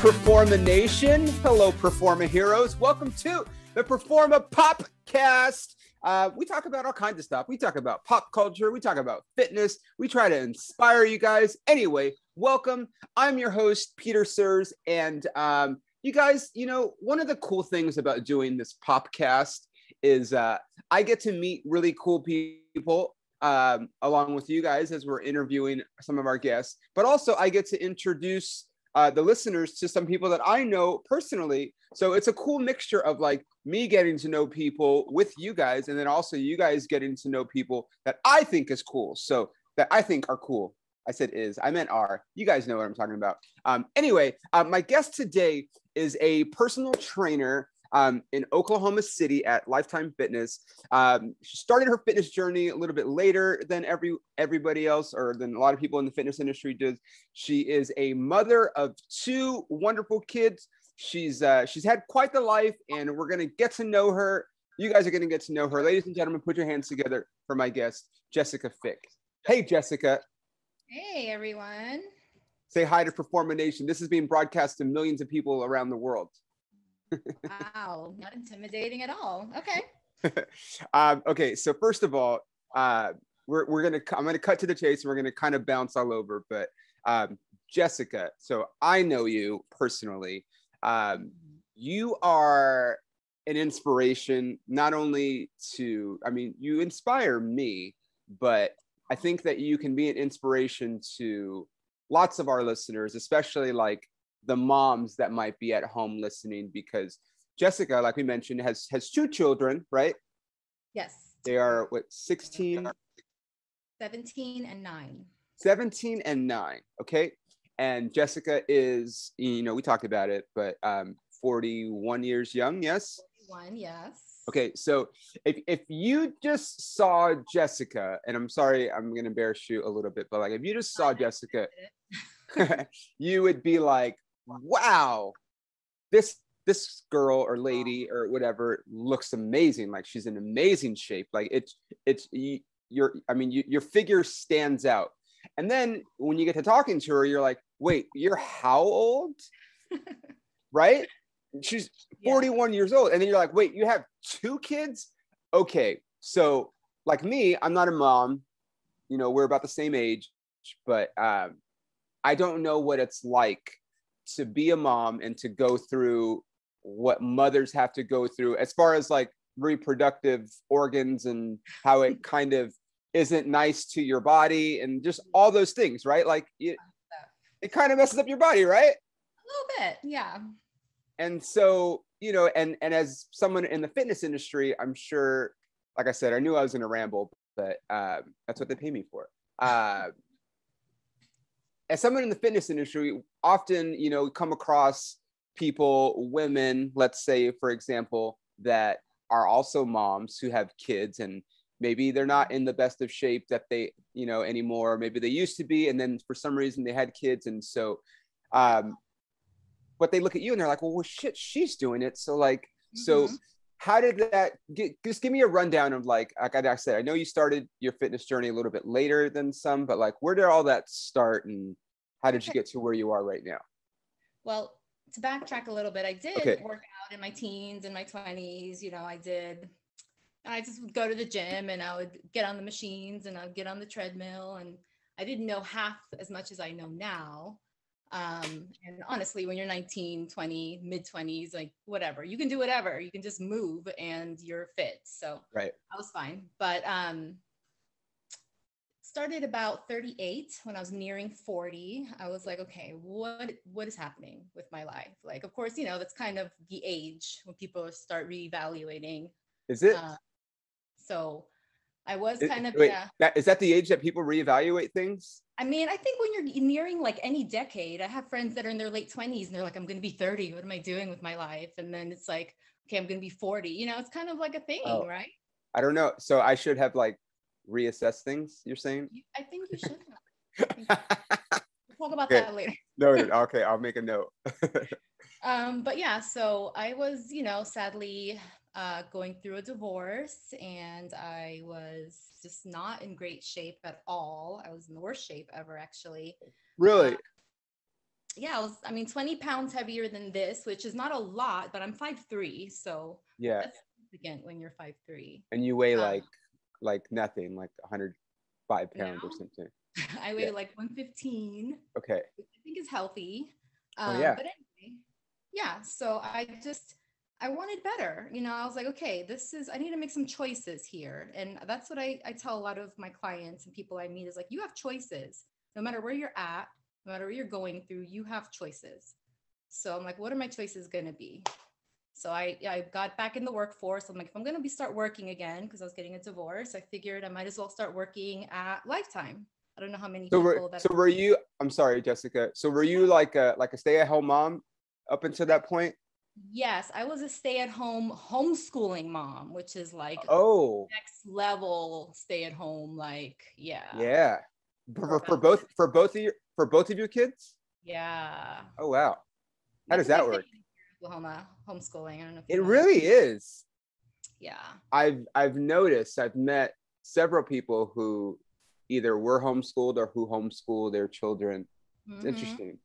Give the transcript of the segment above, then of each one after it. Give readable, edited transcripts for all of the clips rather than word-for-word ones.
PERFORMA Nation. Hello, PERFORMA heroes. Welcome to the PERFORMA POPcast. We talk about all kinds of stuff. We talk about pop culture. We talk about fitness. We try to inspire you guys. Anyway, welcome. I'm your host, Peter Sers. And you guys, you know, one of the cool things about doing this POPcast is I get to meet really cool people along with you guys as we're interviewing some of our guests. But also I get to introduce the listeners to some people that I know personally. So it's a cool mixture of like me getting to know people with you guys, and then also you guys getting to know people that I think is cool. So that I think are cool. I said is, I meant are. You guys know what I'm talking about. Anyway, my guest today is a personal trainer in Oklahoma City at Life Time Fitness. She started her fitness journey a little bit later than everybody else, or than a lot of people in the fitness industry does. She is a mother of two wonderful kids. She's had quite the life, and we're gonna get to know her. You guys are gonna get to know her. Ladies and gentlemen, put your hands together for my guest, Jessica Fick. Hey, Jessica. Hey, everyone. Say hi to PERFORMA Nation. This is being broadcast to millions of people around the world. Wow, not intimidating at all. Okay. Okay, so first of all, I'm gonna cut to the chase, and we're gonna kind of bounce all over. But Jessica, so I know you personally. You are an inspiration, not only to, I mean, you inspire me, but I think that you can be an inspiration to lots of our listeners, especially like the moms that might be at home listening, because Jessica, like we mentioned, has two children, right? Yes. They are what, 16? 17 and 9. 17 and 9. Okay. And Jessica is, you know, we talked about it, but 41 years young. Yes. 41, yes. Okay. So if you just saw Jessica, and I'm sorry, I'm going to embarrass you a little bit, but like, if you just saw Jessica, you would be like, wow, this girl or lady or whatever looks amazing. Like, she's in amazing shape. Like your figure stands out. And then when you get to talking to her, you're like, wait, you're how old? Right? She's 41 years old. And then you're like, wait, you have two kids? Okay. So like me, I'm not a mom, you know, we're about the same age, but I don't know what it's like to be a mom and to go through what mothers have to go through as far as like reproductive organs and how it kind of isn't nice to your body and just all those things, right? Like it kind of messes up your body, right? A little bit, yeah. And so, you know, and as someone in the fitness industry, I'm sure, like I said, I knew I was going to ramble, but that's what they pay me for. As someone in the fitness industry, often, you know, come across people, women, let's say, for example, that are also moms who have kids, and maybe they're not in the best of shape that they, you know, anymore. Maybe they used to be, and then for some reason they had kids. And so, but they look at you and they're like, well, shit, she's doing it. So like, so how did that just give me a rundown of like I said, I know you started your fitness journey a little bit later than some, but like, where did all that start and how did you get to where you are right now? Well, to backtrack a little bit, I did work out in my teens and my 20s. You know, I just would go to the gym and I would get on the machines and I'd get on the treadmill, and I didn't know half as much as I know now. And honestly, when you're 19, 20, mid 20s, like whatever, you can do whatever, you can just move and you're fit. So right. I was fine. But started about 38. When I was nearing 40, I was like, okay, what is happening with my life? Like, of course, you know, that's kind of the age when people start reevaluating. Is it? So I was kind of, wait, is that the age that people reevaluate things? I mean, I think when you're nearing like any decade, I have friends that are in their late 20s and they're like, I'm going to be 30. What am I doing with my life? And then it's like, okay, I'm going to be 40. You know, it's kind of like a thing, right? I don't know. So I should have like reassess things, you're saying? I think you should have. We'll talk about that later. Noted. Okay, I'll make a note. But yeah, so I was, you know, sadly going through a divorce, and I was just not in great shape at all. I was in the worst shape ever, actually. Really? yeah, I mean, 20 pounds heavier than this, which is not a lot, but I'm 5'3", so Yeah. that's significant when you're 5'3". And you weigh Um, like nothing, like 105 now pounds or something. I Yeah. weigh like 115, Okay. which I think is healthy. Oh yeah. But anyway, yeah, so I wanted better. You know, I was like, okay, I need to make some choices here. And that's what I tell a lot of my clients and people I meet is like, you have choices. No matter where you're at, no matter what you're going through, you have choices. So I'm like, what are my choices going to be? So I got back in the workforce. I'm like, if I'm going to start working again, because I was getting a divorce, I figured I might as well start working at Lifetime. I don't know how many people that. So were you? I'm sorry, Jessica. So were you like a stay-at-home mom up until that point? Yes, I was a stay-at-home homeschooling mom, which is like Oh, next level stay-at-home. Like, yeah, yeah. for For about both of your kids? yeah, Oh wow. How that's does a big that thing work? in Oklahoma, homeschooling. I don't know if you It know that. really is. Yeah. I've noticed. I've met several people who either were homeschooled or who homeschool their children. It's Mm-hmm. interesting.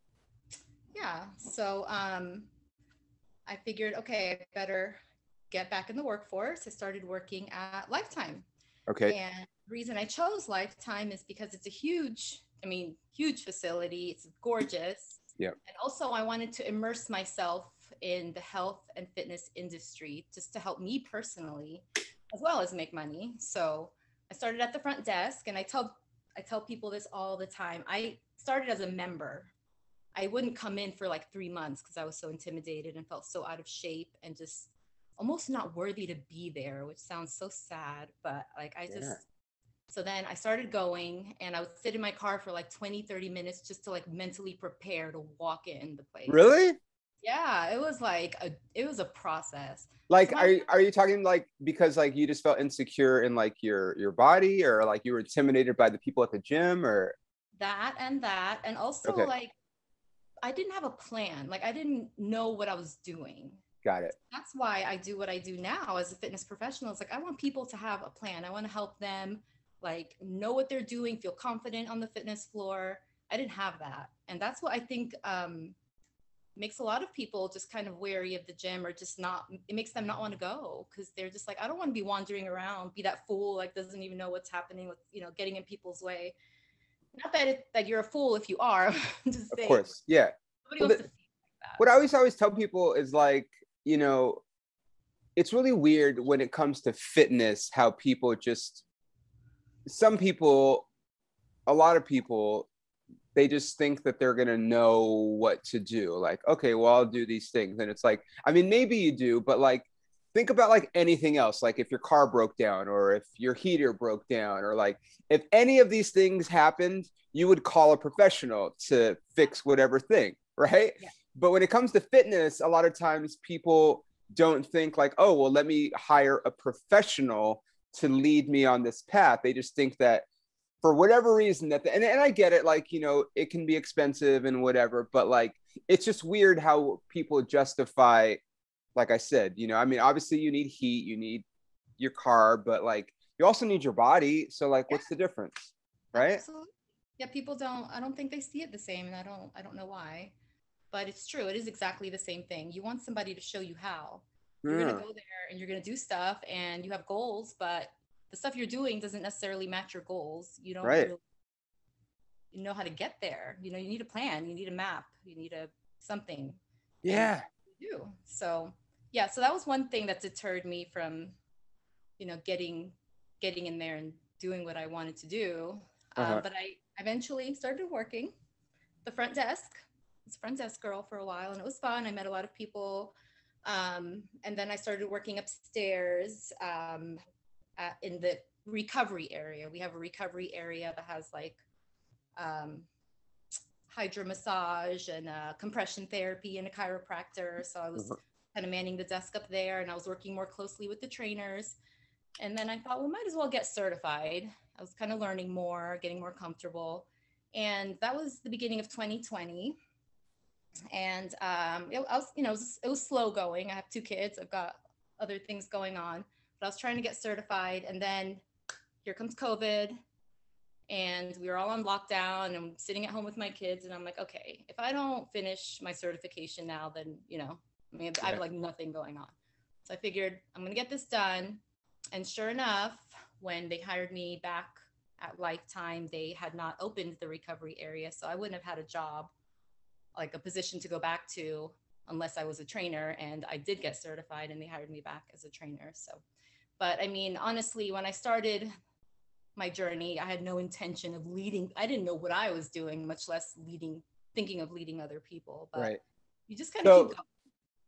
Yeah. So I figured, okay, I better get back in the workforce. I started working at Lifetime. Okay. And the reason I chose Lifetime is because it's a huge facility. It's gorgeous. Yeah. And also, I wanted to immerse myself in the health and fitness industry just to help me personally, as well as make money. So I started at the front desk, and I tell people this all the time. I started as a member. I wouldn't come in for like 3 months because I was so intimidated and felt so out of shape and just almost not worthy to be there, which sounds so sad. But like, Yeah. so then I started going and I would sit in my car for like 20, 30 minutes just to like mentally prepare to walk in the place. Really? Yeah, it was a process. Like, So my are you talking like because like you just felt insecure in like your body, or like you were intimidated by the people at the gym, or that, and also okay, like I didn't have a plan. Like I didn't know what I was doing. got it. That's why I do what I do now as a fitness professional. It's like I want people to have a plan. I want to help them like know what they're doing, feel confident on the fitness floor. I didn't have that. And that's what I think makes a lot of people just kind of wary of the gym or just not, it makes them not want to go because they're just like, I don't want to be wandering around, be that fool, like doesn't even know what's happening with, getting in people's way. Not that you're a fool if you are. I'm just Of saying course, yeah. nobody Well, wants to feel like what I always tell people is like, you know, it's really weird when it comes to fitness how people just some people, a lot of people, they just think that they're going to know what to do. Like, okay, well, I'll do these things. And it's like, I mean, maybe you do, but like, think about like anything else. Like if your car broke down or if your heater broke down or like if any of these things happened, you would call a professional to fix whatever thing, right? that. But when it comes to fitness, a lot of times people don't think like, oh, well, let me hire a professional to lead me on this path. They just think that for whatever reason and I get it, like, it can be expensive and whatever, but like, it's just weird how people justify, like I said, I mean, obviously you need heat, you need your car, but like, you also need your body. So like, Yeah, what's the difference? Right. absolutely. Yeah, people I don't think they see it the same, and I don't know why, but it's true. It is exactly the same thing. You want somebody to show you how. You're going to Yeah. go there and you're going to do stuff and you have goals, but the stuff you're doing doesn't necessarily match your goals. You don't Right. really know how to get there. You need a plan, you need a map, you need something, and Yeah. you do. So, yeah, so that was one thing that deterred me from, getting in there and doing what I wanted to do. Uh-huh. But I eventually started working the front desk. I was a front desk girl for a while, and it was fun. I met a lot of people. And then I started working upstairs in the recovery area. We have a recovery area that has like um, hydro massage and compression therapy and a chiropractor. So I was Uh-huh. kind of manning the desk up there, and I was working more closely with the trainers. And then I thought, well, might as well get certified. I was kind of learning more, getting more comfortable. And that was the beginning of 2020. And it was slow going. I have 2 kids. I've got other things going on, but I was trying to get certified. And then here comes COVID. And we were all on lockdown, and I'm sitting at home with my kids. And I'm like, okay, if I don't finish my certification now, then, I mean, I have like nothing going on. So I figured I'm going to get this done. And sure enough, when they hired me back at Lifetime, they had not opened the recovery area. So I wouldn't have had a job, like a position to go back to, unless I was a trainer. And I did get certified, and they hired me back as a trainer. So, but I mean, honestly, when I started my journey, I had no intention of leading. I didn't know what I was doing, much less thinking of leading other people. But you just kind of keep going.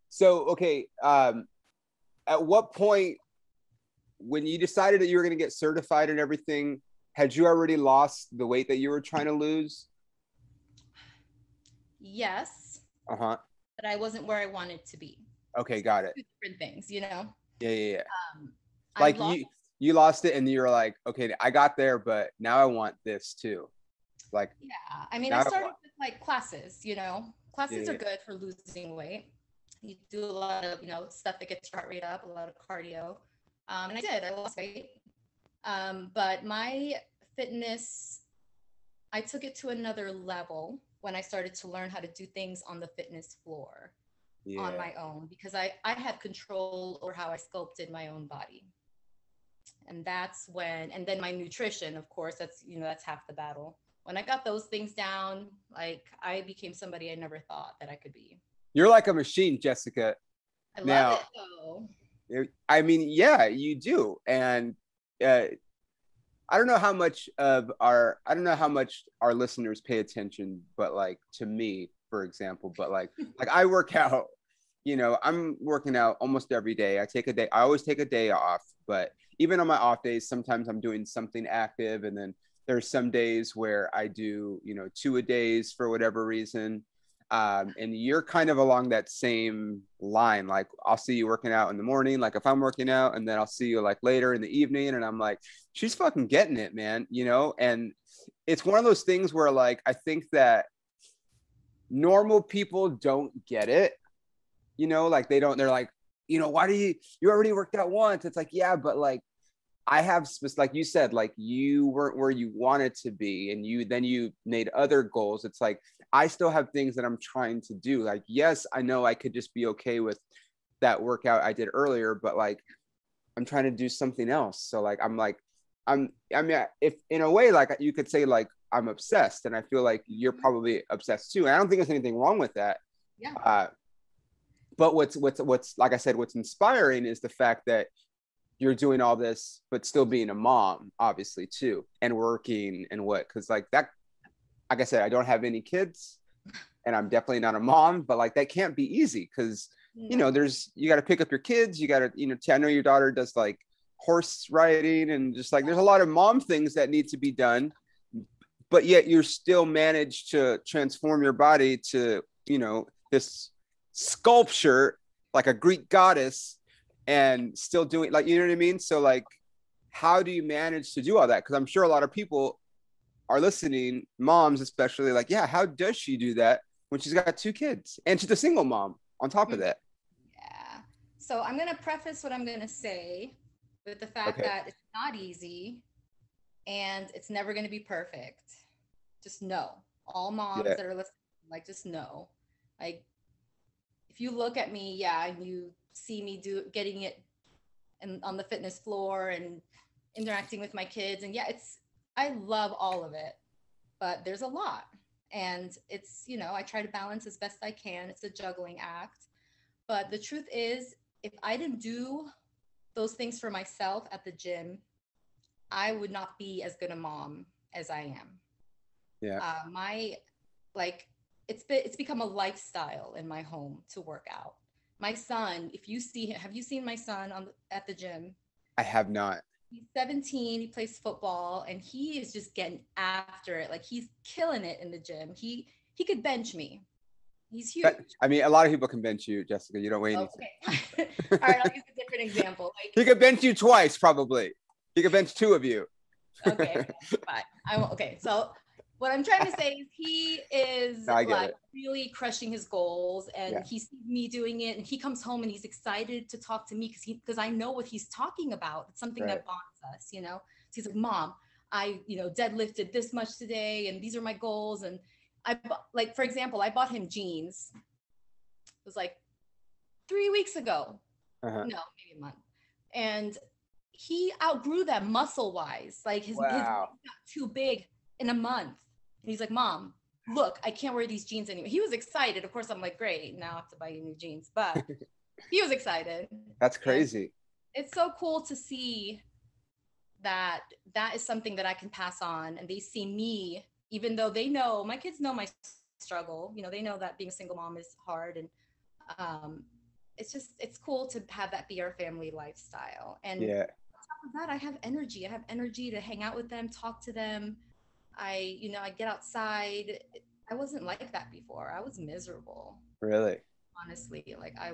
So, okay. At what point, when you decided that you were going to get certified and everything, had you already lost the weight that you were trying to lose? Yes. Uh-huh. But I wasn't where I wanted to be. Okay, got it. Two different things, Yeah. Like you lost it, and you were like, okay, I got there, but now I want this too. Like, yeah. I mean, I started with like classes, Classes are good for losing weight. You do a lot of, stuff that gets your heart rate up, a lot of cardio. And I lost weight. But my fitness, I took it to another level when I started to learn how to do things on the fitness floor on my own, because I had control over how I sculpted my own body. And that's when, and then my nutrition, of course, that's half the battle. When I got those things down, like I became somebody I never thought that I could be. You're like a machine, Jessica. I love it though. I mean, yeah, you do. And I don't know how much our listeners pay attention, but like to me, for example, but like I work out, I'm working out almost every day. I always take a day off, but even on my off days, sometimes I'm doing something active. And then there's some days where I do, 2-a-days for whatever reason. And you're kind of along that same line. Like I'll see you working out in the morning, like if I'm working out, and then I'll see you like later in the evening. And I'm like, she's fucking getting it, man. And it's one of those things where like, I think that normal people don't get it, like they're like, why do you already worked out once? It's like, yeah, but like I have, like you said, like you weren't where you wanted to be, and you made other goals. It's like, I still have things that I'm trying to do. Like, yes, I know I could just be okay with that workout I did earlier, but like, I'm trying to do something else. So like, I mean, if in a way, like you could say like, I'm obsessed, and I feel like you're probably obsessed too. And I don't think there's anything wrong with that. Yeah. But what's like I said, what's inspiring is the fact that you're doing all this, but still being a mom, obviously too, and working and because like that, like I said, I don't have any kids, and I'm definitely not a mom, but like that can't be easy because you got to pick up your kids, you got to, I know your daughter does like horse riding, and just like there's a lot of mom things that need to be done, but yet you're still managed to transform your body to, this sculpture like a Greek goddess, and still doing like, you know what I mean? So like, how do you manage to do all that? Because I'm sure a lot of people are listening, moms especially, like, yeah, how does she do that when she's got 2 kids and she's a single mom on top of that? Yeah. So I'm going to preface what I'm going to say with the fact that it's not easy and it's never going to be perfect. Just know, all moms that are listening, like, just know, like, if you look at me, and you see me getting it on the fitness floor and interacting with my kids, and I love all of it, but there's a lot, and it's, I try to balance as best I can. It's a juggling act, but the truth is, if I didn't do those things for myself at the gym, I would not be as good a mom as I am. It's become a lifestyle in my home to work out. My son, if you see him, have you seen my son at the gym? I have not. He's 17. He plays football, and he is just getting after it. Like, he's killing it in the gym. He could bench me. He's huge. I mean, a lot of people can bench you, Jessica. You don't weigh anything. Okay. All right, I'll use a different example. Like, he could bench you twice, probably. He could bench 2 of you. Okay, fine. Okay, so what I'm trying to say is he is like really crushing his goals, and he sees me doing it, and he comes home and he's excited to talk to me because I know what he's talking about. It's something that bonds us, So he's like, Mom, I, deadlifted this much today and these are my goals. And like, for example, I bought him jeans. It was like 3 weeks ago. No, maybe a month. And he outgrew them muscle wise. Like his legs got too big in a month. And he's like, Mom, look, I can't wear these jeans anymore. He was excited. Of course, I'm like, great, now I have to buy you new jeans. But he was excited. That's crazy. And it's so cool to see that is something that I can pass on. And they see me, even though my kids know my struggle. They know that being a single mom is hard. And it's cool to have that be our family lifestyle. And on top of that, I have energy. I have energy to hang out with them, talk to them. I get outside. I wasn't like that before. I was miserable. Really? Honestly, like I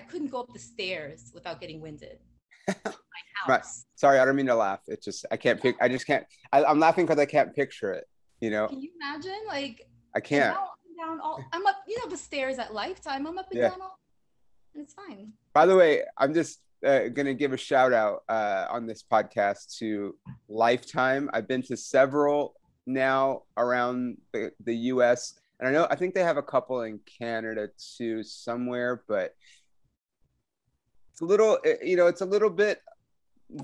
couldn't go up the stairs without getting winded. Right. Sorry, I don't mean to laugh. It's just, I'm laughing because I can't picture it, Can you imagine? Like, I can't. I'm up, the stairs at Lifetime. I'm up and down all, and it's fine. By the way, I'm just going to give a shout out on this podcast to Lifetime. I've been to several now around the US, and I think they have a couple in Canada too somewhere, but it's a little bit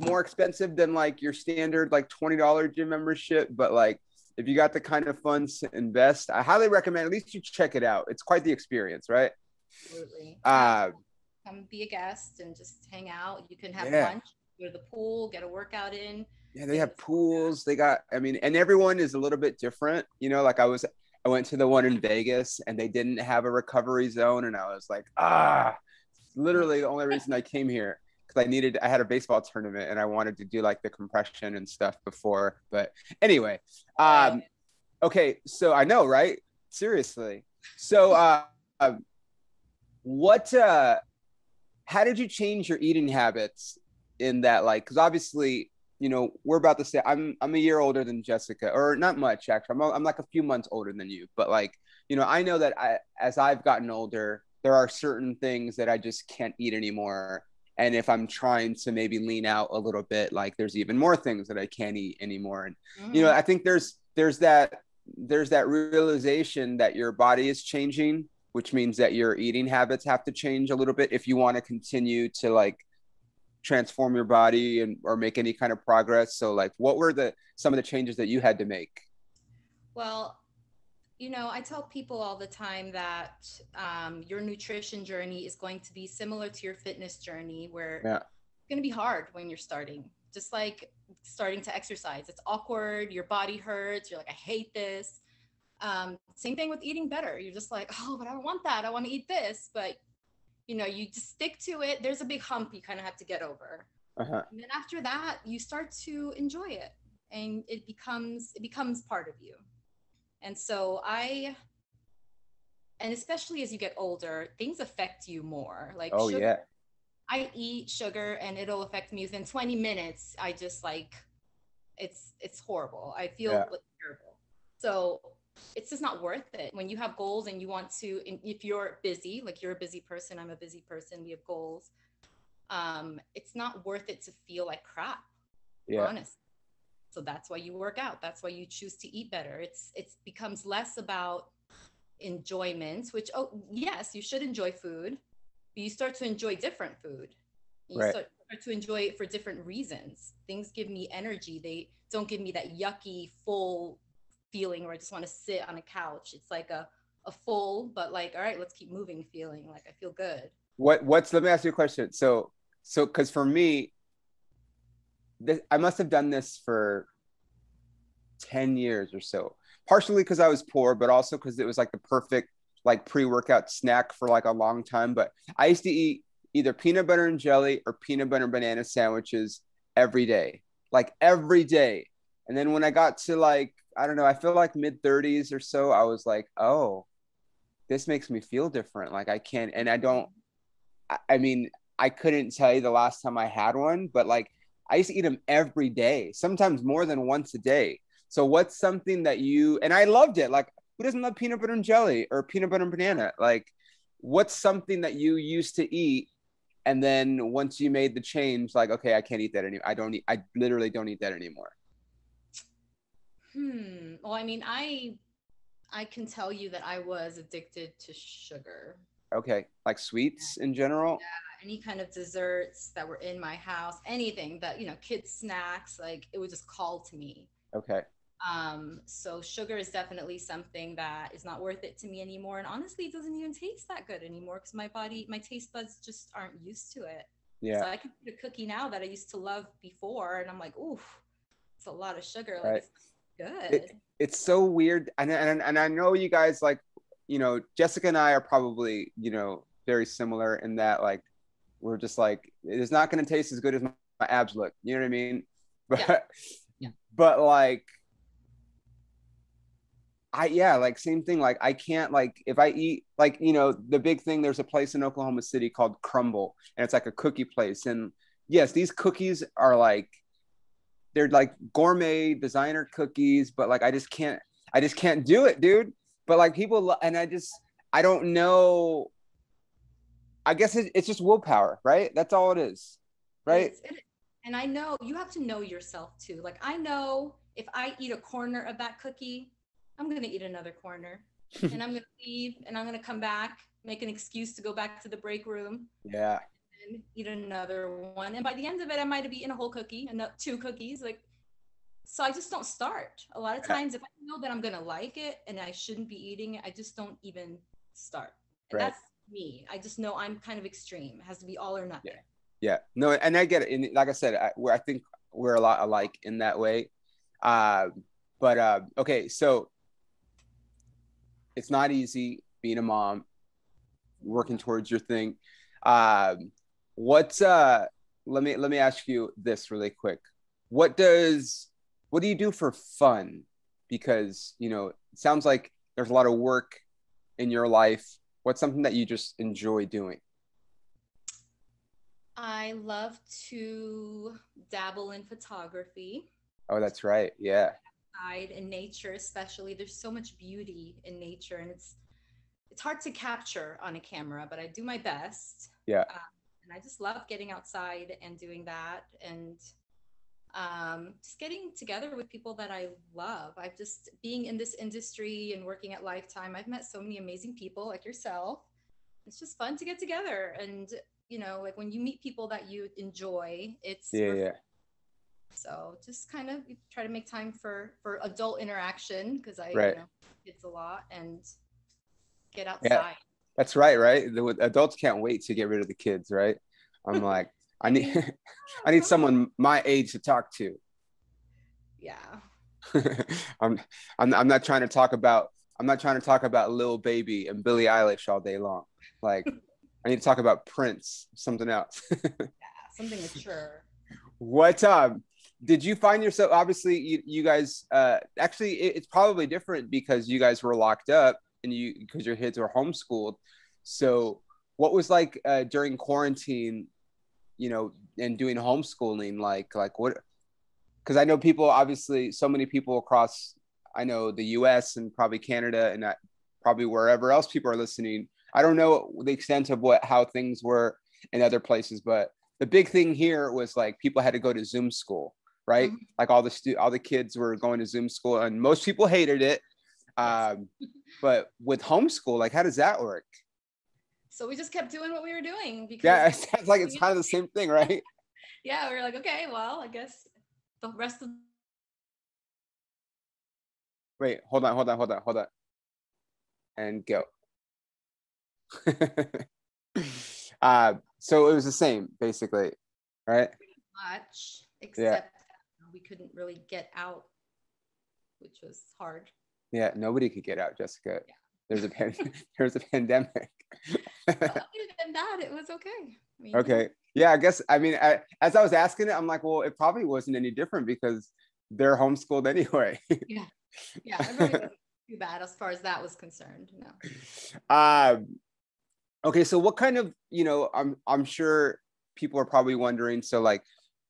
more expensive than like your standard like $20 gym membership, but like if you got the kind of funds to invest, I highly recommend at least you check it out. It's quite the experience, right? Absolutely. Come be a guest and just hang out. You can have lunch, go to the pool, get a workout in. Yeah, they have pools. They got, and everyone is a little bit different. Like I went to the one in Vegas and they didn't have a recovery zone, and I was like, literally the only reason I came here. I had a baseball tournament and I wanted to do like the compression and stuff before. But anyway, okay. So I know, right? Seriously. So how did you change your eating habits in that? Like, cause obviously, we're about to say I'm a year older than Jessica, or not much actually. I'm like a few months older than you, but like, I know that as I've gotten older, there are certain things that I just can't eat anymore. And if I'm trying to maybe lean out a little bit, like there's even more things that I can't eat anymore. And, I think there's that realization that your body is changing, which means that your eating habits have to change a little bit if you want to continue to like transform your body or make any kind of progress. So like, what were some of the changes that you had to make? Well, I tell people all the time that your nutrition journey is going to be similar to your fitness journey, where it's going to be hard when you're starting, just like starting to exercise. It's awkward. Your body hurts. You're like, I hate this. Same thing with eating better. You're just like, oh, but I don't want that. I want to eat this. But, you just stick to it. There's a big hump you kind of have to get over. And then after that, you start to enjoy it, and it becomes part of you. And so and especially as you get older, things affect you more. Like, sugar, I eat sugar and it'll affect me within 20 minutes. I just like, it's horrible. I feel terrible. So it's just not worth it. When you have goals and you want to, if you're busy, like you're a busy person, I'm a busy person, we have goals. It's not worth it to feel like crap, honestly. So that's why you work out. That's why you choose to eat better. It becomes less about enjoyment, which, yes, you should enjoy food, but you start to enjoy different food. You start to enjoy it for different reasons. Things give me energy. They don't give me that yucky, full feeling where I just want to sit on a couch. It's like a full, but like, all right, let's keep moving feeling. Like, I feel good. Let me ask you a question. So, cause for me, I must have done this for 10 years or so, partially because I was poor, but also because it was like the perfect like pre-workout snack for like a long time. But I used to eat either peanut butter and jelly or peanut butter and banana sandwiches every day. And then when I got to like, I don't know, I feel like mid-30s or so, I was like, oh, this makes me feel different. Like I can't, and I couldn't tell you the last time I had one, but like I used to eat them every day, sometimes more than once a day. So what's something that and I loved it. Like, who doesn't love peanut butter and jelly or peanut butter and banana? Like, what's something that you used to eat, and then once you made the change, like, okay, I can't eat that anymore. I literally don't eat that anymore. Well, I mean, I can tell you that I was addicted to sugar. Okay. Like sweets in general? Yeah, any kind of desserts that were in my house, anything that, kids snacks, like it would just call to me. Okay. So sugar is definitely something that is not worth it to me anymore. And honestly, it doesn't even taste that good anymore because my taste buds just aren't used to it. Yeah. So I can eat a cookie now that I used to love before, and I'm like, oof, it's a lot of sugar. Like Right. it's good. It's so weird. And I know you guys like, Jessica and I are probably, very similar in that like, we're just like, it's not going to taste as good as my abs look. You know what I mean? But, Yeah. but like, like same thing. Like I can't like if I eat like the big thing. There's a place in Oklahoma City called Crumble, and it's like a cookie place. And yes, these cookies are like they're like gourmet designer cookies, but like I just can't do it, dude. But like and I don't know. I guess it's just willpower, right? That's all it is, right? And I know you have to know yourself too. Like I know if I eat a corner of that cookie, I'm going to eat another corner and I'm going to leave and I'm going to come back, make an excuse to go back to the break room. Yeah. And eat another one. And by the end of it, I might have eaten a whole cookie and 2 cookies. Like, so I just don't start. A lot of times if I know that I'm going to like it and I shouldn't be eating it, I just don't even start. And that's me. I just know I'm kind of extreme. It has to be all or nothing. Yeah. No, and I get it. And like I said, I think we're a lot alike in that way. But okay, so it's not easy being a mom, working towards your thing. Let me ask you this really quick. What do you do for fun? Because, it sounds like there's a lot of work in your life. What's something that you just enjoy doing? I love to dabble in photography. Oh, that's right. Yeah. In nature, especially, there's so much beauty in nature, and it's hard to capture on a camera, but I do my best. Yeah. And I just love getting outside and doing that, and just getting together with people that I love. I've just being in this industry and working at Lifetime, I've met so many amazing people like yourself. It's just fun to get together, and like when you meet people that you enjoy, it's so just kind of try to make time for adult interaction because I kids a lot and get outside. Yeah, that's right. The adults can't wait to get rid of the kids, right? I'm like, I need someone my age to talk to. Yeah. I'm not trying to talk about Lil Baby and Billie Eilish all day long. Like, I need to talk about Prince, something else. Yeah, something mature. What did you find yourself? Obviously, you guys. Actually, it's probably different because you guys were locked up and because your kids were homeschooled. So, what was like during quarantine? And doing homeschooling, like what? Because I know people, obviously, so many people across. I know the U.S. and probably Canada and probably wherever else people are listening. I don't know the extent of how things were in other places, but the big thing here was like people had to go to Zoom school, right? Mm-hmm. Like all the kids were going to Zoom school, and most people hated it. But with homeschool, like how does that work? So we just kept doing what we were doing because it sounds like it's kind of the same thing, right? Yeah, we were like, okay, well, I guess the rest of. Wait, hold on, and go. So it was the same, basically, right? Pretty much, except we couldn't really get out, which was hard. Yeah, nobody could get out, Jessica. Yeah. There's a pandemic. Well, other than that, it was okay. Okay. Yeah, I guess. I mean, as I was asking it, I'm like, well, it probably wasn't any different because they're homeschooled anyway. Yeah. It really wasn't too bad as far as that was concerned. No. Okay, so what kind of, I'm sure people are probably wondering, so like,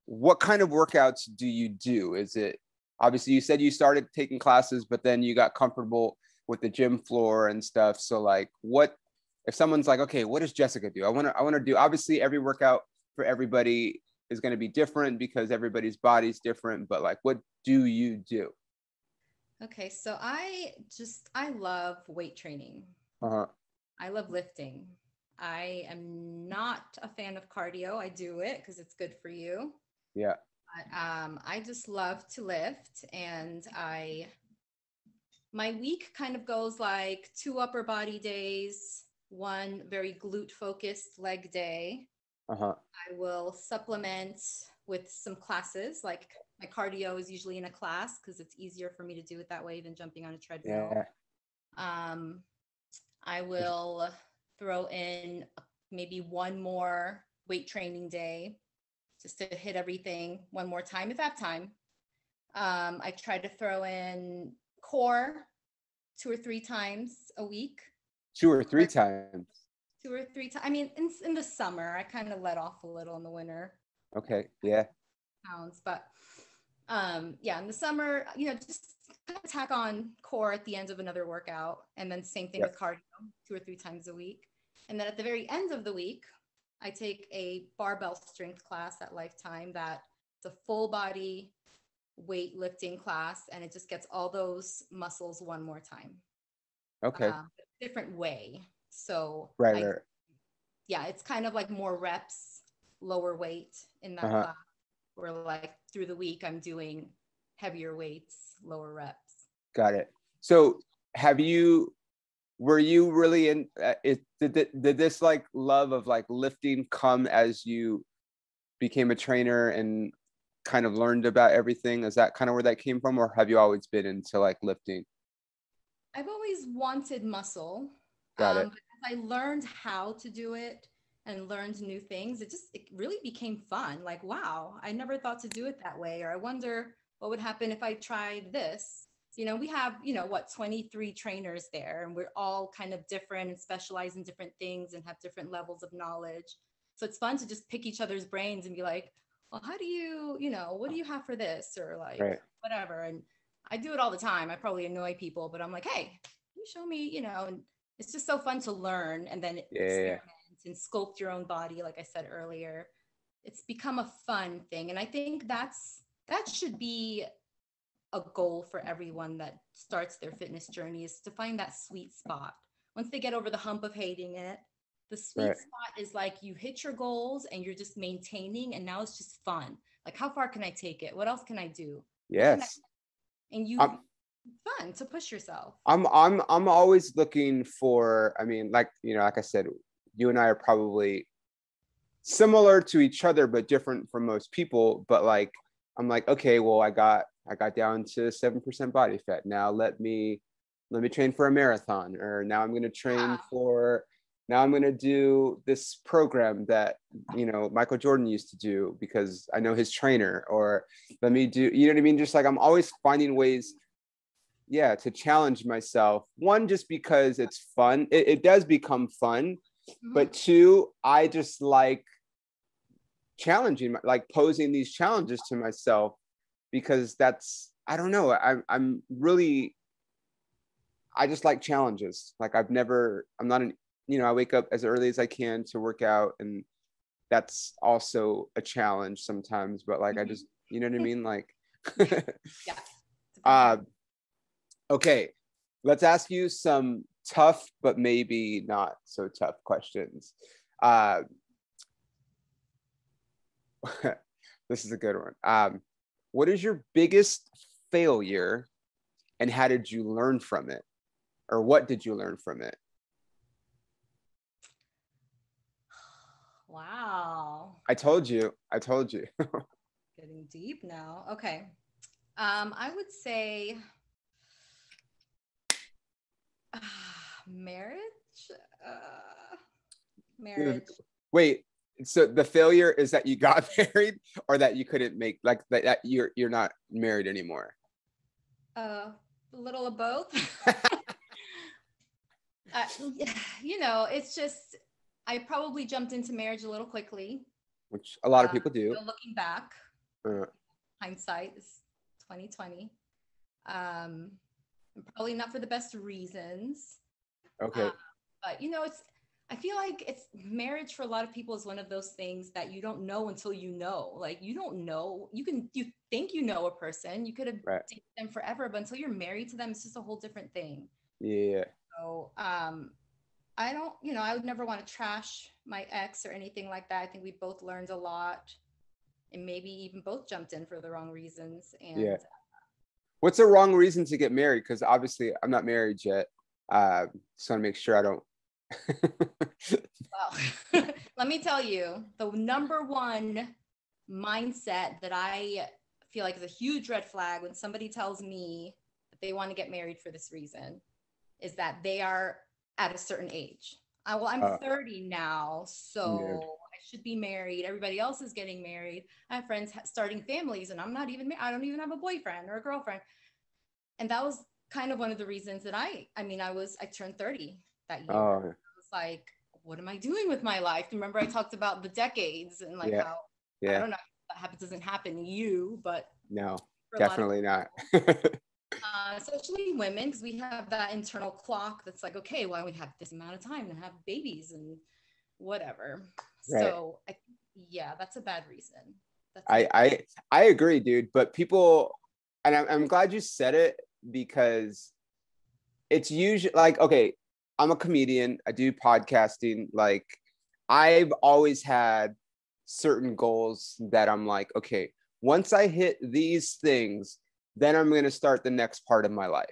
what kind of workouts do you do? Is it, obviously you said you started taking classes, but then you got comfortable with the gym floor and stuff. So like, what, if someone's like, okay, what does Jessica do? I want to do, obviously every workout for everybody is going to be different because everybody's body's different, but like, what do you do? Okay, so I love weight training. Uh-huh. I love lifting. I am not a fan of cardio. I do it because it's good for you. Yeah. But I just love to lift, and my week kind of goes like 2 upper body days, 1 very glute focused leg day. Uh-huh. I will supplement with some classes. Like my cardio is usually in a class because it's easier for me to do it that way than jumping on a treadmill. Yeah. Um, I will throw in maybe 1 more weight training day just to hit everything 1 more time if I have time. I try to throw in core 2 or 3 times a week. 2 or 3 times. 2 or 3 times. I mean, in the summer, I kind of let off a little in the winter. Okay. Yeah. Pounds, but yeah, in the summer, just kind of tack on core at the end of another workout, and then same thing with cardio, 2 or 3 times a week. And then at the very end of the week, I take a barbell strength class at Lifetime. That's a full body weightlifting class, and it just gets all those muscles 1 more time. Okay. Different way. So Right. Yeah, it's kind of like more reps, lower weight in that class. Where like through the week, I'm doing heavier weights, lower reps. Got it. So were you really in it? Did this like love of like lifting come as you became a trainer and kind of learned about everything? Is that kind of where that came from, or have you always been into like lifting? I've always wanted muscle. Got it. But as I learned how to do it and learned new things, it really became fun. Like, wow, I never thought to do it that way. Or I wonder what would happen if I tried this. We have, 23 trainers there, and we're all kind of different and specialize in different things and have different levels of knowledge. So it's fun to just pick each other's brains and be like, well, how do you, what do you have for this? Or like, whatever. And I do it all the time. I probably annoy people, but I'm like, hey, you show me, and it's just so fun to learn and then experiment and sculpt your own body. Like I said earlier, it's become a fun thing. And I think that should be a goal for everyone that starts their fitness journey, is to find that sweet spot. Once they get over the hump of hating it, the sweet spot is like you hit your goals and you're just maintaining, and now it's just fun. Like, how far can I take it? What else can I do? Yes. And fun to push yourself. I'm always looking for, I mean, like, like I said, you and I are probably similar to each other, but different from most people. But like, I'm like, okay, well, I got down to 7% body fat. Now let me train for a marathon, or now I'm going to train now I'm going to do this program that, Michael Jordan used to do because I know his trainer, or let me do, you know what I mean? Just like, I'm always finding ways, to challenge myself. 1, just because it's fun. It does become fun. Mm-hmm. But 2, I just like challenging, like posing these challenges to myself, because that's, I don't know. I'm really, I just like challenges. Like I'm not an, I wake up as early as I can to work out, and that's also a challenge sometimes, but like, I just, you know what I mean? Like, okay, let's ask you some tough, but maybe not so tough questions. This is a good one. What is your biggest failure, and how did you learn from it? Or what did you learn from it? Wow. I told you. Getting deep now. Okay. I would say marriage. Marriage. Wait, so the failure is that you got married, or that you couldn't make, like that you're not married anymore? A little of both. It's just, I probably jumped into marriage a little quickly, which a lot of people do. Looking back, hindsight is 2020. Probably not for the best reasons. Okay. But I feel like it's marriage for a lot of people is one of those things that you don't know until you know. Like you don't know. You think you know a person. You could have dated them forever, but until you're married to them, it's just a whole different thing. Yeah. So I don't, I would never want to trash my ex or anything like that. I think we both learned a lot and maybe even both jumped in for the wrong reasons. And what's the wrong reason to get married? Because obviously I'm not married yet. Just want to make sure I don't. Well, let me tell you, the number one mindset that I feel like is a huge red flag when somebody tells me that they want to get married for this reason is that they are at a certain age. I'm 30 now, so I should be married. Everybody else is getting married. I have friends starting families and I'm not even married. I don't even have a boyfriend or a girlfriend. And that was kind of one of the reasons that I turned 30 that year. I was like, what am I doing with my life? Remember I talked about the decades and like how, I don't know, that doesn't happen to you, but no, definitely not. Especially women, because we have that internal clock that's like, okay, well, we have this amount of time to have babies and whatever. Right. So that's a bad reason. I agree, dude. But people, and I'm glad you said it because it's usually like, okay, I'm a comedian. I do podcasting. Like I've always had certain goals that I'm like, okay, once I hit these things, then I'm going to start the next part of my life.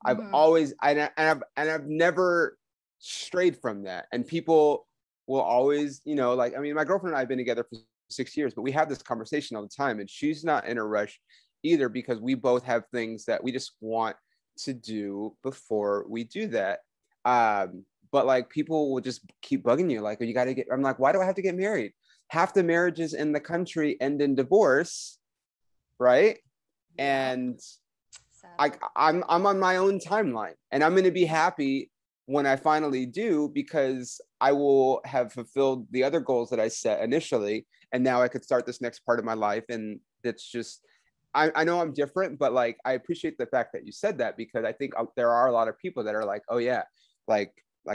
I've always, and I've never strayed from that. And people will always, like, I mean, my girlfriend and I have been together for 6 years, but we have this conversation all the time and she's not in a rush either because we both have things that we just want to do before we do that. But like people will just keep bugging you. Like, I'm like, why do I have to get married? Half the marriages in the country end in divorce. Right. And I'm on my own timeline and I'm going to be happy when I finally do, because I will have fulfilled the other goals that I set initially. And now I could start this next part of my life. And that's just, I know I'm different, but like, I appreciate the fact that you said that, because I think there are a lot of people that are like, oh yeah, like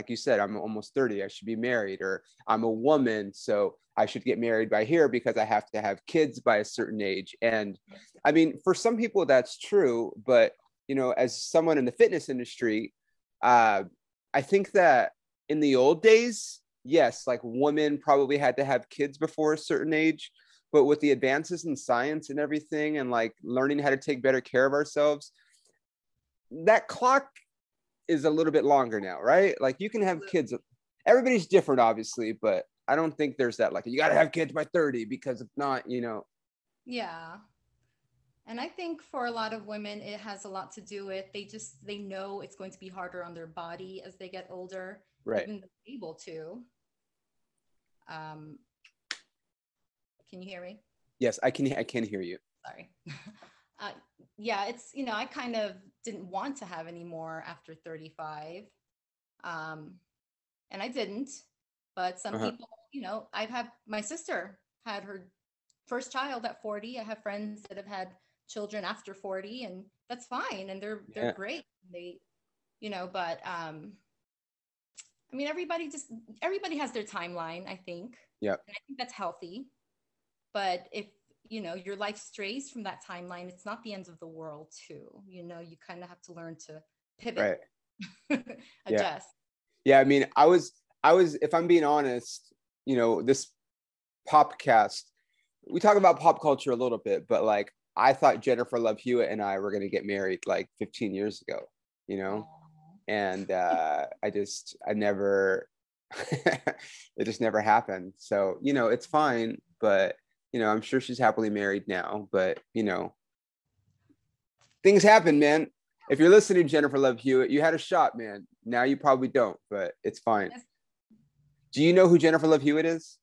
you said, I'm almost 30, I should be married, or I'm a woman, so I should get married by here because I have to have kids by a certain age. And I mean, for some people that's true, but as someone in the fitness industry, I think that in the old days, yes, like women probably had to have kids before a certain age, but with the advances in science and everything, and like learning how to take better care of ourselves, that clock is a little bit longer now, right? Like you can have kids. Everybody's different, obviously, but I don't think there's that like you got to have kids by 30 because if not, Yeah. And I think for a lot of women, it has a lot to do with they know it's going to be harder on their body as they get older, right? Even able to. Can you hear me? Yes, I can hear you. Sorry. It's, I kind of didn't want to have any more after 35. And I didn't, but some people, my sister had her first child at 40. I have friends that have had children after 40 and that's fine. And they're great. They, but, I mean, everybody has their timeline, I think. Yeah. And I think that's healthy. But if, your life strays from that timeline, it's not the end of the world too. You kind of have to learn to pivot, adjust. Yeah. I mean, I was, if I'm being honest, this POPcast, we talk about pop culture a little bit, but like, I thought Jennifer Love Hewitt and I were going to get married like 15 years ago, and I never, it just never happened. So, it's fine, but I'm sure she's happily married now, but things happen, man. If you're listening, Jennifer Love Hewitt, you had a shot, man. Now you probably don't, but it's fine. Do you know who Jennifer Love Hewitt is?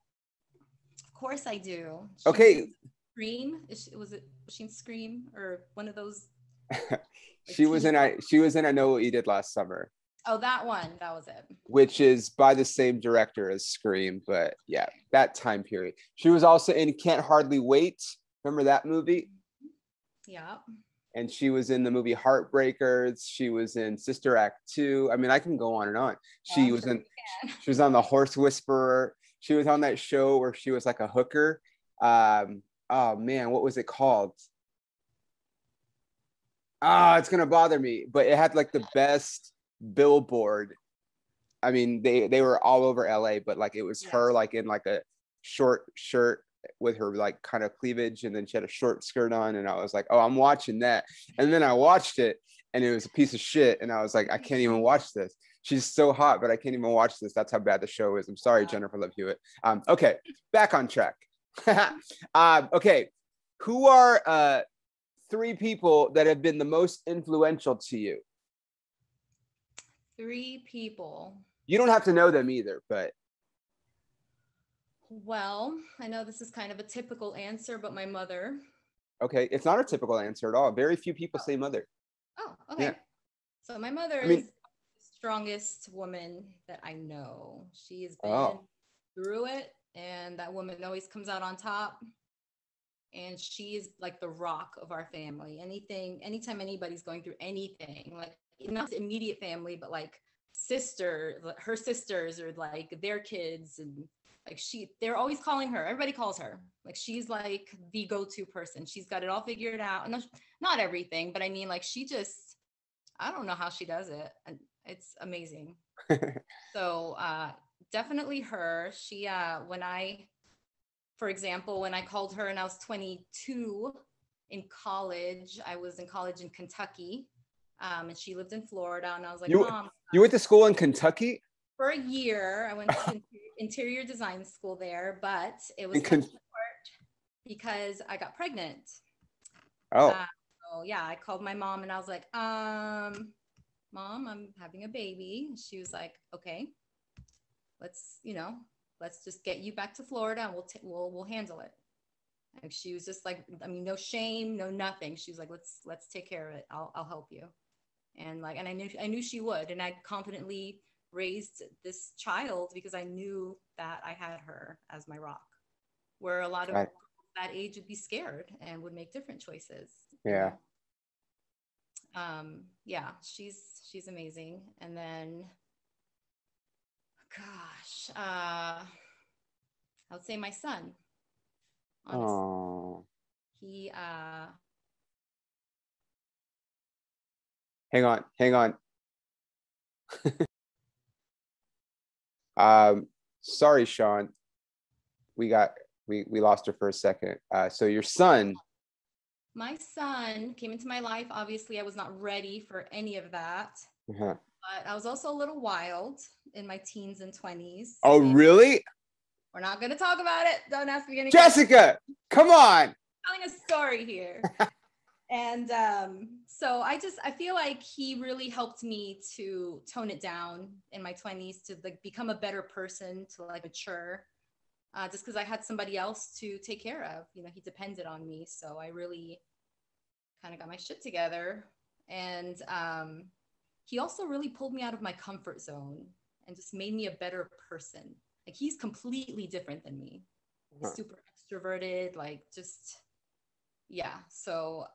Of course I do. Okay. Scream? Was she in Scream or one of those? She was in I Know What You Did Last Summer. Oh, that one. That was it. Which is by the same director as Scream, but yeah, that time period. She was also in Can't Hardly Wait. Remember that movie? Yeah. and she was in the movie Heartbreakers. She was in Sister Act 2. I mean, I can go on and on. She was on The Horse Whisperer. She was on that show where she was like a hooker. Oh man, what was it called? It's gonna bother me, but it had like the best billboard. I mean, they were all over LA, but like it was her like in like a short shirt with her like kind of cleavage, and then she had a short skirt on, and I was like, oh, I'm watching that. And then I watched it, and it was a piece of shit, and I was like, I can't even watch this. She's so hot, but I can't even watch this. That's how bad the show is. I'm sorry, Jennifer Love Hewitt. Okay, back on track. Okay, who are 3 people that have been the most influential to you? 3 people. You don't have to know them either, but. Well, I know this is kind of a typical answer, but my mother. Okay, it's not a typical answer at all. Very few people say mother. Oh, okay. Yeah. So my mother is the strongest woman that I know. She has been through it, and that woman always comes out on top. And she is like the rock of our family. Anytime anybody's going through anything, like not immediate family, but like her sisters or like their kids, and like they're always calling her. Everybody calls her. Like she's like the go-to person. She's got it all figured out. And not everything, but I mean, like I don't know how she does it. And it's amazing. So definitely her. She for example, when I called her and I was 22 in college, I was in college in Kentucky, and she lived in Florida. And I was like, Mom. You went to school in Kentucky? For a year. I went to interior design school there, but it was because I got pregnant. So yeah, I called my mom and I was like, Mom, I'm having a baby. She was like, okay, let's just get you back to Florida and we'll handle it. And she was just like, I mean, no shame, no nothing. She was like, let's take care of it. I'll help you. And I knew she would. And I confidently raised this child because I knew that I had her as my rock, where a lot of that age would be scared and would make different choices. Yeah. Yeah, she's amazing. And then, gosh, I would say my son. Honestly. Oh. He Hang on. Sorry, Sean. We lost her for a second. So your son. My son came into my life. Obviously, I was not ready for any of that. Uh-huh. But I was also a little wild in my teens and 20s. Oh, really? We're not going to talk about it. Don't ask me any Jessica, come on. I'm telling a story here. And so I feel like he really helped me to tone it down in my 20s, to like become a better person, to like mature, just because I had somebody else to take care of. He depended on me. So I really kind of got my shit together. And he also really pulled me out of my comfort zone and just made me a better person. Like he's completely different than me. He's super extroverted, like just, yeah. So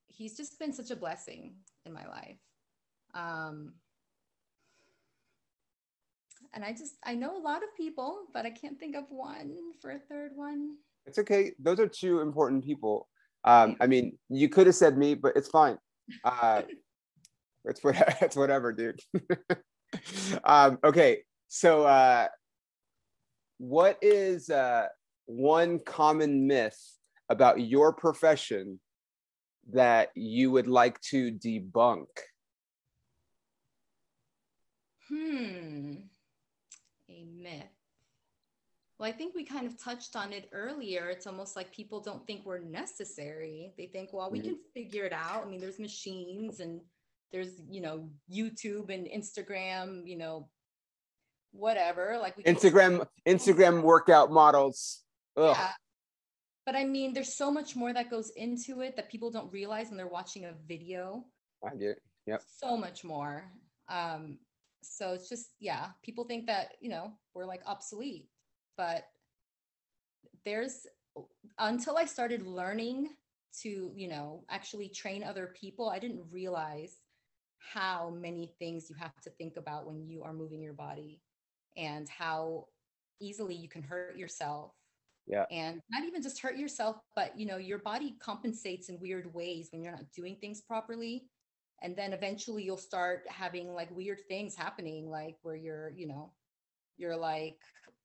he's just been such a blessing in my life. And I know a lot of people, but I can't think of one for a third one. It's okay. Those are 2 important people. I mean, you could have said me, but it's fine. It's whatever, dude. Okay. So what is one common myth about your profession that you would like to debunk? A myth. Well, I think we kind of touched on it earlier. It's almost like people don't think we're necessary. They think, well, we can figure it out. I mean, there's machines and there's, YouTube and Instagram, whatever. Like Instagram workout models. Ugh. Yeah. But I mean, there's so much more that goes into it that people don't realize when they're watching a video. I get it. Yep. So much more. So it's just, yeah, people think that, we're like obsolete, but until I started learning to, you know, actually train other people, I didn't realize how many things you have to think about when you are moving your body, and how easily you can hurt yourself. Yeah. And not even just hurt yourself, but, you know, your body compensates in weird ways when you're not doing things properly. And then eventually you'll start having like weird things happening, like where you're, you know, you're like,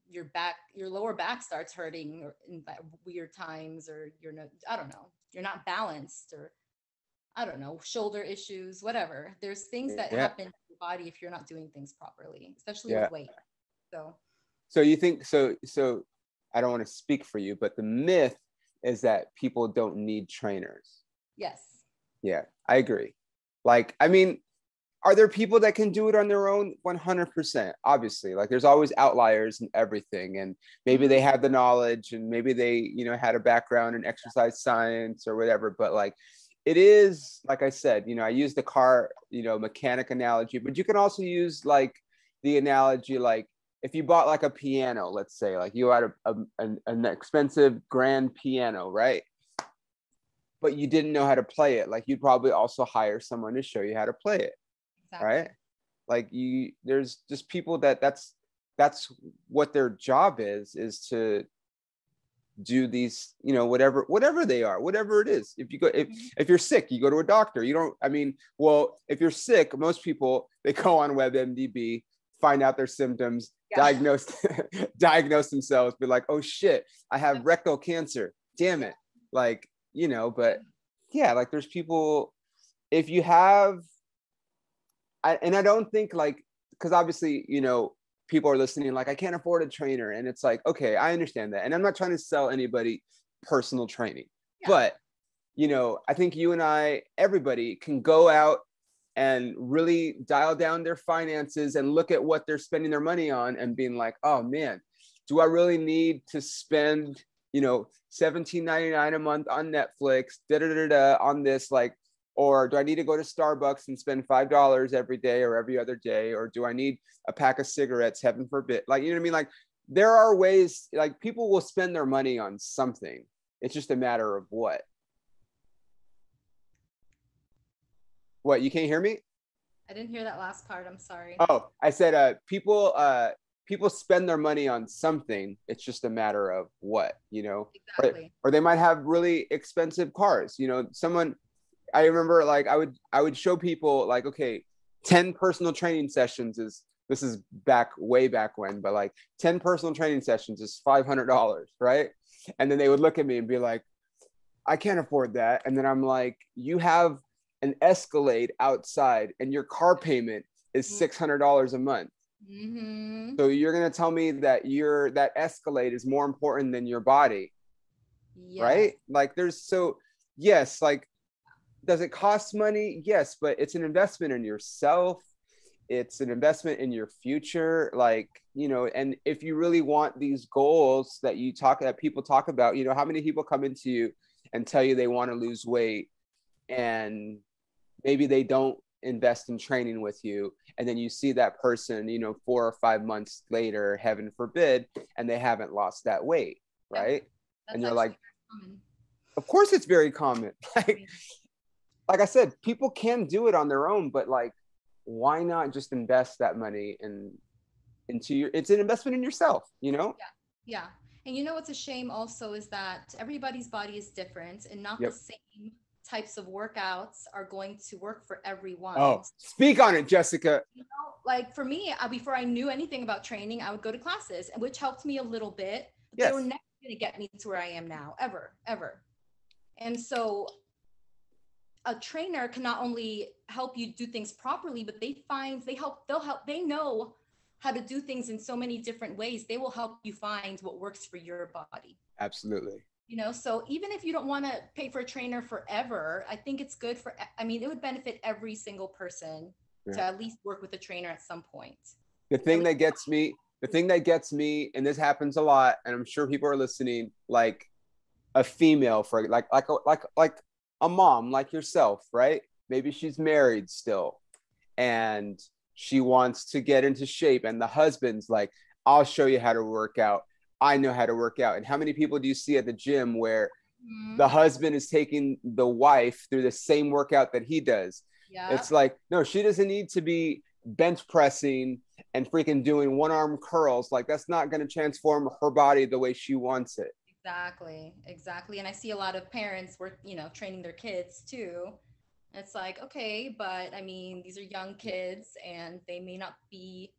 your lower back starts hurting or in weird times, or you're not, I don't know, you're not balanced, or I don't know, shoulder issues, whatever. There's things that happen to your body if you're not doing things properly, especially with weight. So you think, so I don't want to speak for you, but the myth is that people don't need trainers. Yes. Yeah, I agree. Like, I mean, are there people that can do it on their own? 100%, obviously. Like, there's always outliers and everything. And maybe they have the knowledge, and maybe they, you know, had a background in exercise science or whatever. But like, it is, like I said, you know, I use the car, you know, mechanic analogy, but you can also use like the analogy, like if you bought like a piano, let's say, like you had an expensive grand piano, right? But you didn't know how to play it. Like, you'd probably also hire someone to show you how to play it. Exactly. Right? Like, there's just people that's what their job is to do these, you know, whatever they are, whatever it is. If you go, if you're sick, you go to a doctor. You don't, I mean, well, if you're sick, most people, they go on WebMDB, find out their symptoms, diagnose themselves, be like, oh shit, I have rectal cancer. Damn it. Like, you know, but yeah, like there's people, if you have, and I don't think like, because obviously, you know, people are listening like, I can't afford a trainer. And it's like, okay, I understand that. And I'm not trying to sell anybody personal training, but, you know, I think you and I, everybody can go out and really dial down their finances and look at what they're spending their money on and being like, oh man, do I really need to spend, you know, $17.99 a month on Netflix, on this, like, or do I need to go to Starbucks and spend $5 every day or every other day? Or do I need a pack of cigarettes, heaven forbid? Like, you know what I mean? Like, there are ways, like, people will spend their money on something. It's just a matter of what. What, you can't hear me? I didn't hear that last part. I'm sorry. Oh, I said, people spend their money on something. It's just a matter of what, you know? Exactly. Or they might have really expensive cars. You know, I remember, like, I would show people like, okay, 10 personal training sessions this is way back when, but like 10 personal training sessions is $500, right? And then they would look at me and be like, I can't afford that. And then I'm like, you have an Escalade outside and your car payment is $600 a month. Mm-hmm. So you're going to tell me that that Escalade is more important than your body, right? Like, yes, like, does it cost money? Yes, but it's an investment in yourself. It's an investment in your future. Like, you know, and if you really want these goals that people talk about, you know, how many people come into you and tell you they want to lose weight, and maybe they don't invest in training with you. And then you see that person, you know, 4 or 5 months later, heaven forbid, and they haven't lost that weight. Right. And you're like, of course it's very common. Like I said, people can do it on their own, but like, why not just invest that money it's an investment in yourself, you know? Yeah. And you know, what's a shame also is that everybody's body is different, and not the same types of workouts are going to work for everyone. Oh, speak on it, Jessica. You know, like for me, before I knew anything about training, I would go to classes, which helped me a little bit, but they were never going to get me to where I am now, ever. And so a trainer can not only help you do things properly, but they know how to do things in so many different ways. They will help you find what works for your body. Absolutely. You know, so even if you don't want to pay for a trainer forever, I think it's good it would benefit every single person to at least work with a trainer at some point. The thing that gets me, and this happens a lot, and I'm sure people are listening, like a female, for like a mom like yourself, right? Maybe she's married still and she wants to get into shape, and the husband's like, I'll show you how to work out. I know how to work out. And how many people do you see at the gym where the husband is taking the wife through the same workout that he does. Yeah. It's like, no, she doesn't need to be bench pressing and freaking doing one arm curls. Like, that's not going to transform her body the way she wants it. Exactly. And I see a lot of parents were, training their kids too. It's like, okay, but I mean, these are young kids and they may not be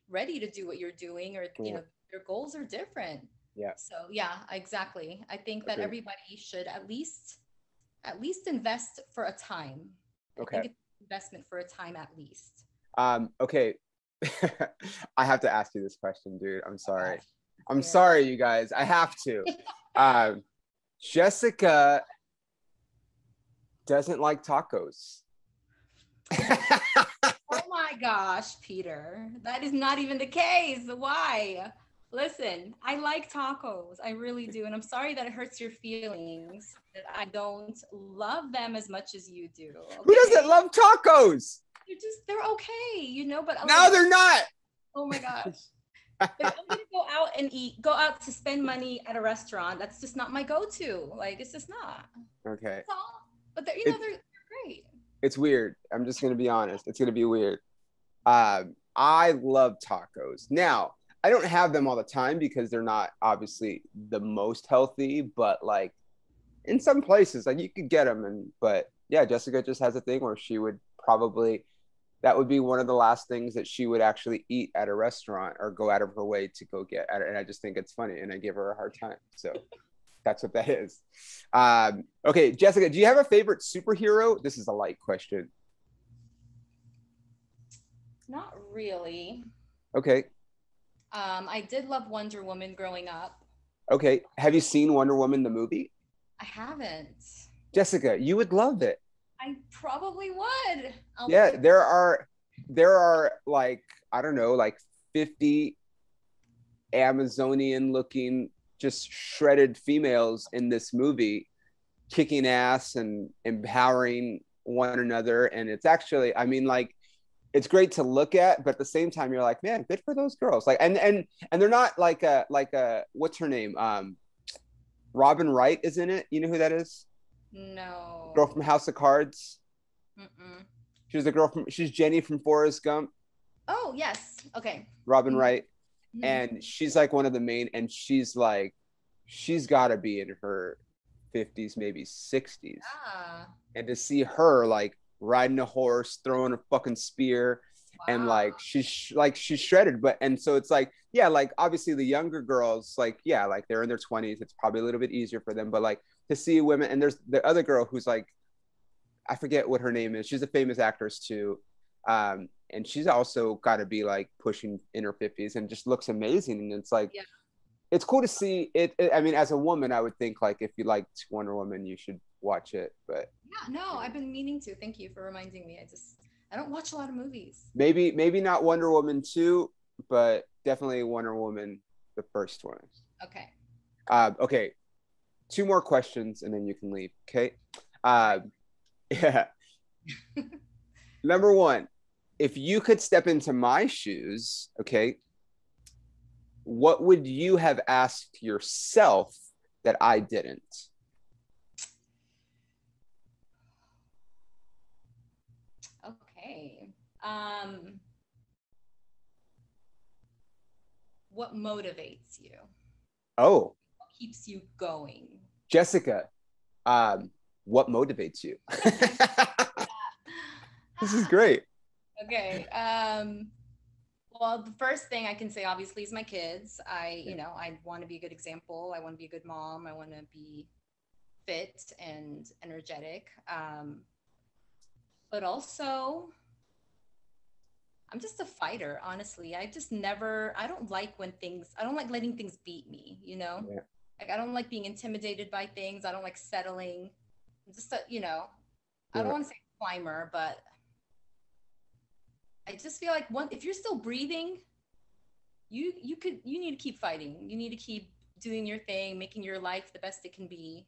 ready to do what you're doing, or, their goals are different. Yeah. So yeah, exactly. I think that everybody should at least invest for a time. Okay. I think it's an investment for a time at least. Okay. I have to ask you this question, dude. I'm sorry. I'm sorry, you guys. I have to. Jessica doesn't like tacos. Oh my gosh, Peter. That is not even the case. Why? Listen, I like tacos. I really do. And I'm sorry that it hurts your feelings that I don't love them as much as you do. Okay? Who doesn't love tacos? They're okay, but no, they're not. Oh my gosh. If I'm gonna go out to spend money at a restaurant, that's just not my go-to. Like, it's just not. Okay. But they're great. It's weird. I'm just gonna be honest. It's gonna be weird. I love tacos. Now, I don't have them all the time because they're not obviously the most healthy, but like in some places, like you could get them. But yeah, Jessica just has a thing where she would probably, that would be one of the last things that she would actually eat at a restaurant or go out of her way to go get. And I just think it's funny, and I give her a hard time. So that's what that is. Okay, Jessica, do you have a favorite superhero? This is a light question. Not really. Okay. I did love Wonder Woman growing up. Okay. Have you seen Wonder Woman, the movie? I haven't. Jessica, you would love it. I probably would. There are like, I don't know, like 50 Amazonian looking, just shredded females in this movie, kicking ass and empowering one another. And it's actually, I mean, like, it's great to look at, but at the same time, you're like, man, good for those girls. Like, and they're not like a what's her name? Robin Wright is in it. You know who that is? No. Girl from House of Cards. Mm-mm. She's Jenny from Forrest Gump. Oh, yes. Okay. Robin Wright. Mm-hmm. And she's like one of the main, and she's got to be in her 50s, maybe 60s. Yeah. And to see her like riding a horse, throwing a fucking spear, and like she's shredded. And so it's like, yeah, like obviously the younger girls, like, yeah, like they're in their 20s, it's probably a little bit easier for them, but like to see women, and there's the other girl who's like, I forget what her name is, she's a famous actress too, and she's also got to be like pushing in her 50s and just looks amazing. And it's like, it's cool to see it. I mean, as a woman, I would think like if you liked Wonder Woman, you should watch it. But yeah, no, I've been meaning to. Thank you for reminding me. I don't watch a lot of movies. Maybe not Wonder Woman 2, but definitely Wonder Woman, the first one. Okay. Okay. 2 more questions and then you can leave. Okay. Yeah. Number 1, if you could step into my shoes, okay, what would you have asked yourself that I didn't? Okay. What motivates you? Oh. What keeps you going? Jessica, what motivates you? This is great. Okay. Well, the first thing I can say, obviously, is my kids. I want to be a good example. I want to be a good mom. I want to be fit and energetic. But also, I'm just a fighter, honestly. I don't like letting things beat me, Yeah. Like, I don't like being intimidated by things. I don't like settling. I'm just I don't want to say climber, but I just feel like if you're still breathing, you need to keep fighting. You need to keep doing your thing, making your life the best it can be,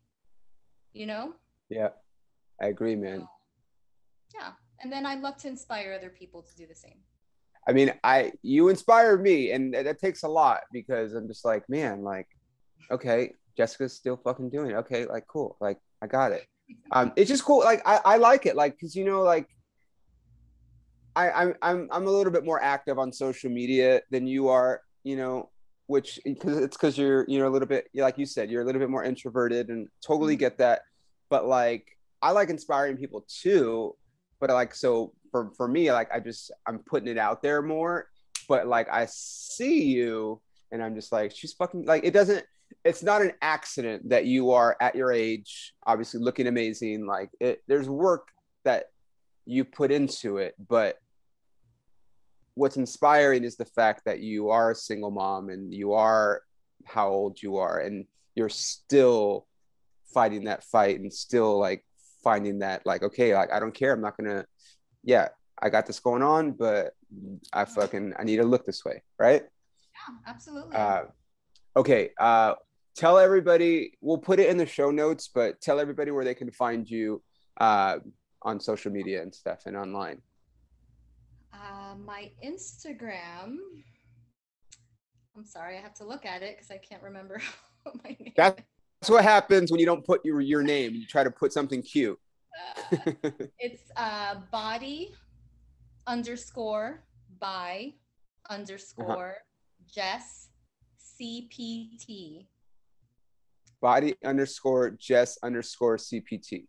Yeah, I agree, man. So, yeah. And then I love to inspire other people to do the same. I mean, you inspire me, and that takes a lot because I'm just like, man, like, okay, Jessica's still fucking doing it. Okay, like cool. Like I got it. It's just cool. Like I like it. Like, cause you know, like I'm a little bit more active on social media than you are, you know, which because you're a little bit, like you said, you're a little bit more introverted, and totally get that. But like I like inspiring people too. But like, so for me, like I'm putting it out there more. But like I see you and I'm just like, she's fucking like, it's not an accident that you are at your age, obviously looking amazing. Like there's work that you put into it, but what's inspiring is the fact that you are a single mom and you are how old you are, and you're still fighting that fight and still like finding that like, okay, like I don't care. I'm not gonna, yeah, I got this going on, but I need to look this way. Right. Yeah, absolutely. Okay. Tell everybody, we'll put it in the show notes, but tell everybody where they can find you on social media and stuff and online. My Instagram, I'm sorry, I have to look at it because I can't remember my name. That's what happens when you don't put your name. You try to put something cute. It's body_by_Jess CPT. Body_Jess_CPT.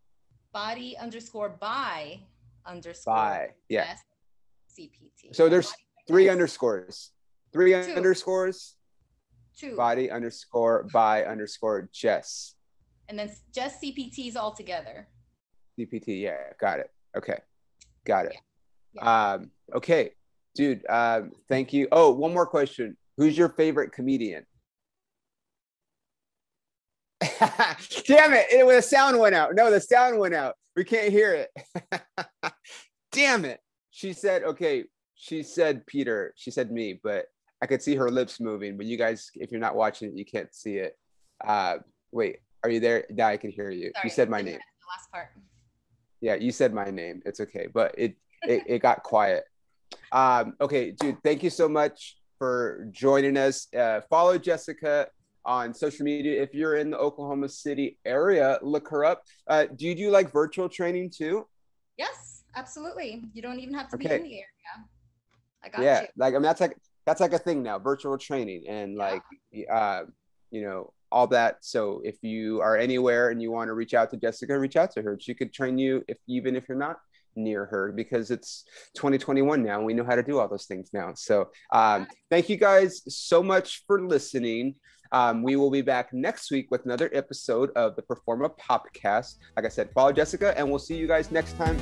Body_by_Jess CPT. So there's three underscores. Two. Underscores. Two. Body_by_Jess. And then just CPTs all together. CPT, yeah, got it. Okay, got it. Yeah. Okay, dude. Thank you. Oh, one more question. Who's your favorite comedian? Damn it! The sound went out. No, the sound went out. We can't hear it. Damn it! She said, okay. She said Peter. She said me, but I could see her lips moving. But you guys, if you're not watching it, you can't see it. Wait, are you there? Now I can hear you. Sorry, you said my name. The last part. Yeah, you said my name. It's okay, but it got quiet. Okay, dude. Thank you so much for joining us. Follow Jessica on social media. If you're in the Oklahoma City area, look her up. Do you do like virtual training too? Yes, absolutely. You don't even have to be in the area. I got you. Yeah, like I mean, that's like a thing now, virtual training, and like you know, all that. So if you are anywhere and you want to reach out to Jessica, reach out to her. She could train you even if you're not near her, because it's 2021 now and we know how to do all those things now. So thank you guys so much for listening. We will be back next week with another episode of the PERFORMA POPcast. Like I said, follow Jessica and we'll see you guys next time.